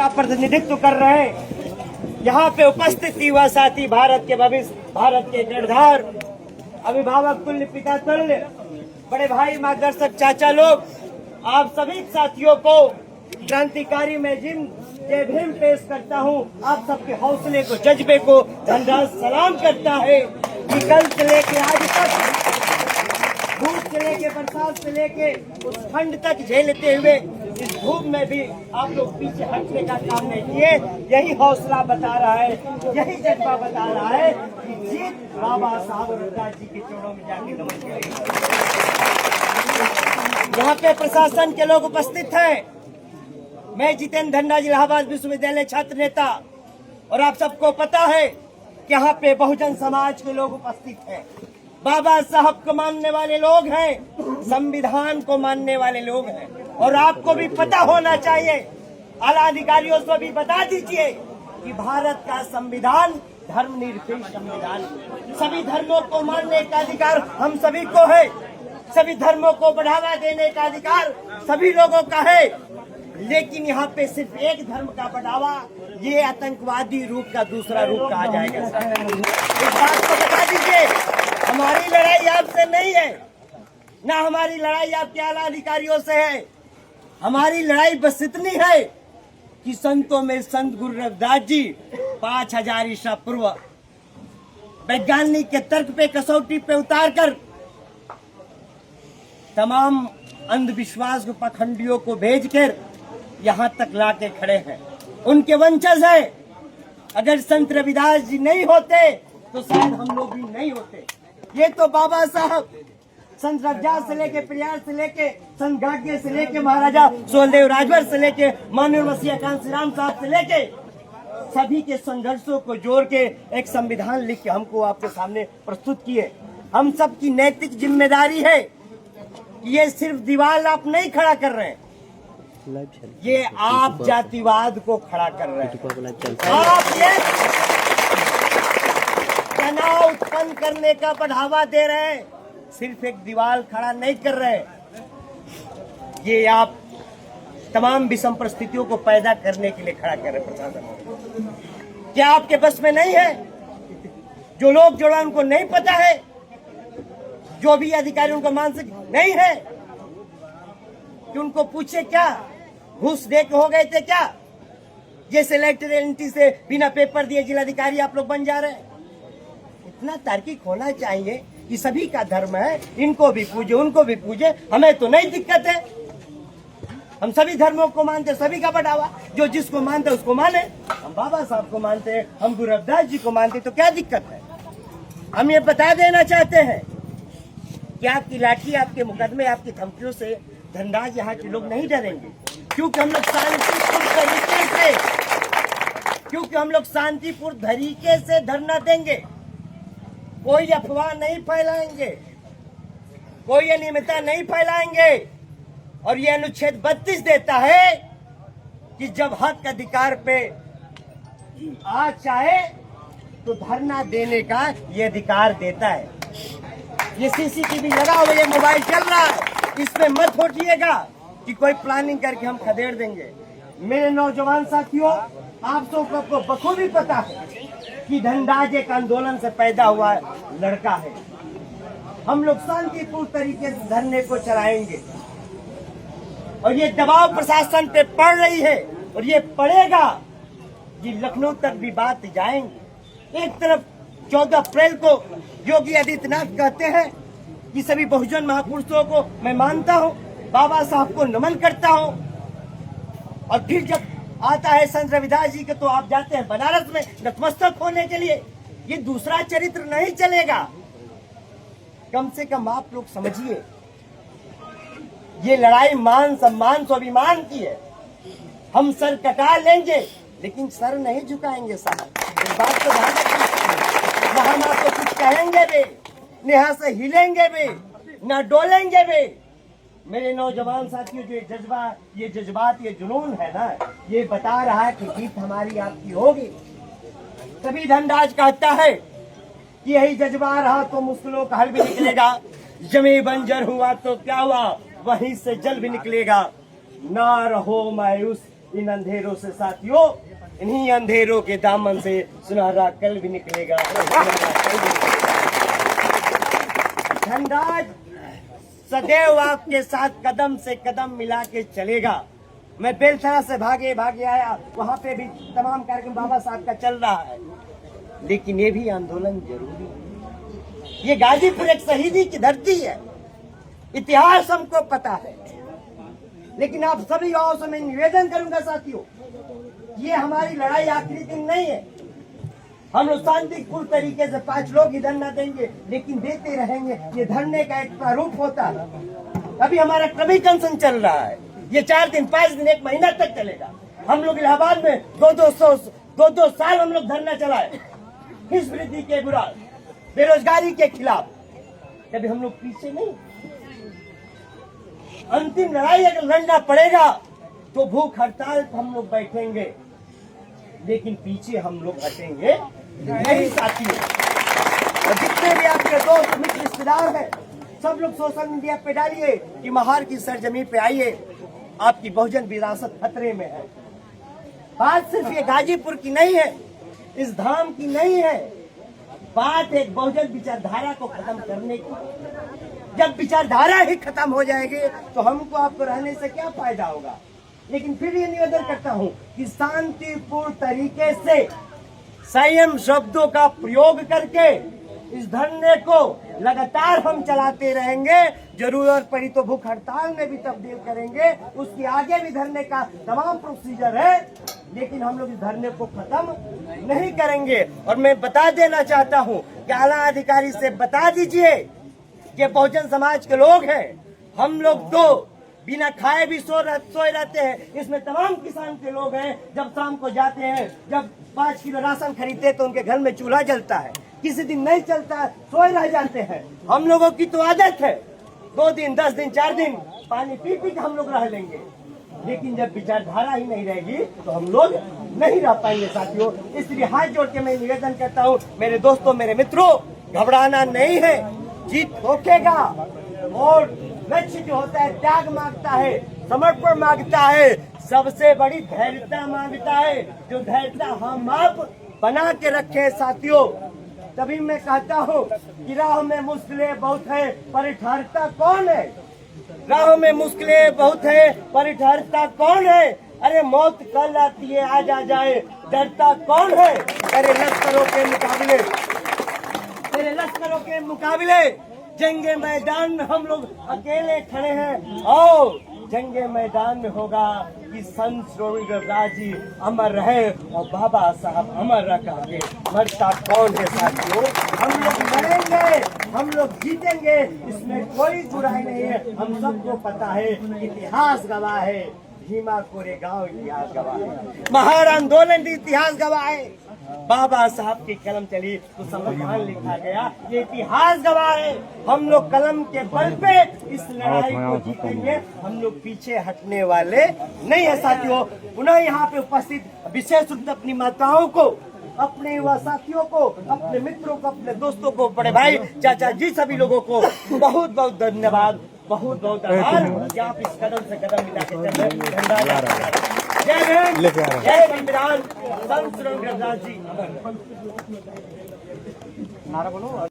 का प्रतिनिधित्व कर रहे हैं। यहाँ पे उपस्थित युवा साथी, भारत के भविष्य, भारत के निर्धार, अभिभावक तुल्य, पिता तुल्य, बड़े भाई, मार्गदर्शक, चाचा लोग, आप सभी साथियों को क्रांतिकारी में जय भीम पेश करता हूँ। आप सबके हौसले को, जज्बे को धन्यवाद सलाम करता है कि कल से लेके आज तक, धूप से लेके, बरसात से लेके उस ठंड तक झेलते हुए इस धूप में भी आप लोग पीछे हटने का काम नहीं किए। यही हौसला बता रहा है, यही जज्बा बता रहा है कि जीत बाबा साहब अम्बेडकर जी के चरणों में जाके नमन करेंगे। यहाँ पे प्रशासन के लोग उपस्थित हैं। मैं जितेंद्र धन्ना जी, इलाहाबाद विश्वविद्यालय छात्र नेता, और आप सबको पता है कि यहाँ पे बहुजन समाज के लोग उपस्थित हैं। बाबा साहब को मानने वाले लोग हैं, संविधान को मानने वाले लोग हैं, और आपको भी पता होना चाहिए, आला अधिकारियों से भी बता दीजिए कि भारत का संविधान धर्मनिरपेक्ष संविधान, सभी धर्मों को मानने का अधिकार हम सभी को है, सभी धर्मों को बढ़ावा देने का अधिकार सभी लोगों का है। लेकिन यहाँ पे सिर्फ एक धर्म का बढ़ावा, ये आतंकवादी रूप का दूसरा रूप कहा जाएगा। इस बात को बता दीजिए, हमारी लड़ाई आपसे नहीं है, ना हमारी लड़ाई आपके आला अधिकारियों से है। हमारी लड़ाई बस इतनी है कि संतों में संत गुरु रविदास जी 5000 ईसा पूर्व वैज्ञानिक के तर्क पे, कसौटी पे उतारकर तमाम अंधविश्वास को, पाखंडियों को भेजकर यहाँ तक लाके खड़े हैं। उनके वंशज है। अगर संत रविदास जी नहीं होते तो शायद हम लोग भी नहीं होते। ये तो बाबा साहब संत रविदास से लेके, पेरियार से लेके, संत गाडगे से लेके, महाराजा सोलदेव राजभर से लेके, माननीय मसीहा कांसी राम साहब से लेके, सभी के संघर्षों को जोड़ के एक संविधान लिख के हमको आपके सामने प्रस्तुत किए। हम सब की नैतिक जिम्मेदारी है कि ये सिर्फ दीवार आप नहीं खड़ा कर रहे हैं, ये आप जातिवाद को खड़ा कर रहे हैं। आप ये तनाव उत्पन्न करने का बढ़ावा दे रहे हैं, सिर्फ एक दीवार खड़ा नहीं कर रहे, ये आप तमाम विषम परिस्थितियों को पैदा करने के लिए खड़ा कर रहे हैं। प्रशासन क्या आपके बस में नहीं है? जो लोग जोड़ा उनको नहीं पता है, जो भी अधिकारी उनको मानसिक नहीं है कि उनको पूछे क्या घूस दे के हो गए थे क्या? ये सिलेक्टेड एंटिटी से बिना पेपर दिए जिलाधिकारी आप लोग बन जा रहे हैं। इतना तार्किक होना चाहिए कि सभी का धर्म है, इनको भी पूजे, उनको भी पूजे, हमें तो नहीं दिक्कत है। हम सभी धर्मों को मानते, सभी का बढ़ावा, जो जिसको मानते उसको माने। हम बाबा साहब को मानते हैं, हम गुरु रविदास जी को मानते, तो क्या दिक्कत है? हम ये बता देना चाहते हैं कि आपकी लाठी, आपके मुकदमे, आपकी धमकियों से धनराज यहाँ के लोग नहीं डरेंगे, क्योंकि हम लोग शांतिपूर्ण तरीके से धरना देंगे। कोई अफवाह नहीं फैलाएंगे, कोई अनियमितता नहीं फैलाएंगे। और ये अनुच्छेद 32 देता है कि जब हक अधिकार पे आ चाहे तो धरना देने का ये अधिकार देता है। ये सीसीटीवी लगा हुआ, ये मोबाइल चल रहा है, इसमें मत होटिएगा कि कोई प्लानिंग करके हम खदेड़ देंगे। मेरे नौजवान साथियों, आप सबको बखूबी पता है कि धनराज एक आंदोलन से पैदा हुआ लड़का है। हम लोग शांतिपूर्ण तरीके से धरने को चलाएंगे, और ये दबाव प्रशासन पे पड़ रही है, और ये पड़ेगा कि लखनऊ तक भी बात जाएंगे। एक तरफ 14 अप्रैल को योगी आदित्यनाथ कहते हैं कि सभी बहुजन महापुरुषों को मैं मानता हूँ, बाबा साहब को नमन करता हूँ, और फिर जब आता है संत रविदास जी के तो आप जाते हैं बनारस में नतमस्तक होने के लिए। ये दूसरा चरित्र नहीं चलेगा। कम से कम आप लोग समझिए, ये लड़ाई मान सम्मान स्वाभिमान की है। हम सर कटा लेंगे लेकिन सर नहीं झुकाएंगे साहब, इस बात को ध्यान रखिए। न हम आपको कुछ कहेंगे भी, न यहाँ से हिलेंगे भी, न डोलेंगे भी। मेरे नौजवान साथियों, जो जज्बा, ये जज्बात, ये जुनून है ना, ये बता रहा है कि जीत हमारी आपकी होगी। तभी धनराज कहता है कि यही जज्बा रहा तो मुश्किलों का हल भी निकलेगा। जमी बंजर हुआ तो क्या हुआ, वहीं से जल भी निकलेगा। ना रहो मायूस, इन अंधेरों से साथियों, इन्हीं अंधेरों के दामन से सुनहरा कल भी निकलेगा। धनराज सदैव आपके साथ कदम से कदम मिला के चलेगा। मैं बेलथरा से भागे भागे आया, वहां पे भी तमाम कार्यक्रम बाबा साहब का चल रहा है, लेकिन ये भी आंदोलन जरूरी है। ये गाजीपुर एक शहीदी की धरती है, इतिहास हमको पता है, लेकिन आप सभी युवाओं से मैं निवेदन करूंगा साथियों, ये हमारी लड़ाई आखिरी दिन नहीं है। हम लोग शांतिपूर्ण तरीके से 5 लोग ही धरना देंगे, लेकिन देते रहेंगे। ये धरने का एक प्रारूप होता है। अभी हमारा क्रमिक अनशन चल रहा है, ये 4 दिन 5 दिन 1 महीना तक चलेगा। हम लोग इलाहाबाद में 2 साल हम लोग धरना चलाए, फीस वृद्धि के विरोध, बेरोजगारी के खिलाफ। कभी हम लोग पीछे नहीं। अंतिम लड़ाई अगर लड़ना पड़ेगा तो भूख हड़ताल पर हम लोग बैठेंगे, लेकिन पीछे हम लोग हटेंगे नहीं साथियों। और जितने भी आपके दोस्त मित्र रिश्तेदार हैं, सब लोग सोशल मीडिया पे डालिए कि महार की सरजमी पे आइए, आपकी बहुजन विरासत खतरे में है। बात सिर्फ ये गाजीपुर की नहीं है, इस धाम की नहीं है, बात एक बहुजन विचारधारा को खत्म करने की। जब विचारधारा ही खत्म हो जाएगी तो हमको आपको रहने से क्या फायदा होगा। लेकिन फिर ये निवेदन करता हूँ कि शांतिपूर्ण तरीके से संयम शब्दों का प्रयोग करके इस धरने को लगातार हम चलाते रहेंगे। जरूरत पड़ी तो भूख हड़ताल में भी तब्दील करेंगे, उसके आगे भी धरने का तमाम प्रोसीजर है, लेकिन हम लोग इस धरने को खत्म नहीं करेंगे। और मैं बता देना चाहता हूँ कि आला अधिकारी से बता दीजिए कि बहुजन समाज के लोग हैं, हम लोग तो बिना खाए भी सोए रहते हैं। इसमें तमाम किसान के लोग हैं, जब शाम को जाते हैं, जब 5 किलो राशन खरीदते तो उनके घर में चूल्हा जलता है, किसी दिन नहीं चलता, सोए रह जाते हैं। हम लोगों की तो आदत है 2 दिन 10 दिन 4 दिन पानी पी पी के हम लोग रह लेंगे, लेकिन जब विचारधारा ही नहीं रहेगी तो हम लोग नहीं रह पाएंगे साथियों। इसलिए हाथ जोड़ के मैं निवेदन करता हूँ, मेरे दोस्तों मेरे मित्रों, घबराना नहीं है, जीत होकेगा। और लक्ष्य जो होता है त्याग मांगता है, समर्पण मांगता है, सबसे बड़ी धैर्यता मांगता है, जो धैर्यता हम आप बना के रखे साथियों। तभी मैं कहता हूँ कि राह में मुश्किलें बहुत है, पर ठहरता कौन है। राह में मुश्किलें बहुत है, पर ठहरता कौन है। अरे मौत कल आती है, आज आ जाए, डरता कौन है। तेरे लश्करों के मुकाबले जंगे मैदान में हम लोग अकेले खड़े हैं। और जंगे मैदान में होगा कि संत श्रोणी रविदास जी अमर रहे और बाबा साहब अमर रखेंगे। मरता कौन है साथियों, हम लोग मरेंगे, हम लोग जीतेंगे, इसमें कोई बुराई नहीं है। हम सबको पता है, इतिहास गवाह है, भीमा कोरेगांव इतिहास गवाह है, महार आंदोलन इतिहास गवाह है, बाबा साहब की कलम चली तो संविधान लिखा गया, ये इतिहास गवाह है। हम लोग कलम के बल पे इस लड़ाई को जीतेंगे, हम लोग पीछे हटने वाले नहीं है साथियों। पुनः यहाँ पे उपस्थित विशेष रूप से अपनी माताओं को, अपने युवा साथियों को, अपने मित्रों को, अपने दोस्तों को, बड़े भाई चाचा जी सभी लोगों को बहुत बहुत धन्यवाद, बहुत बहुत आभार कि आप इस कदम से कदम मिला के चल रहे। जय भीम, जय संविधान, संत श्री रविदास जी। नारा बोलो।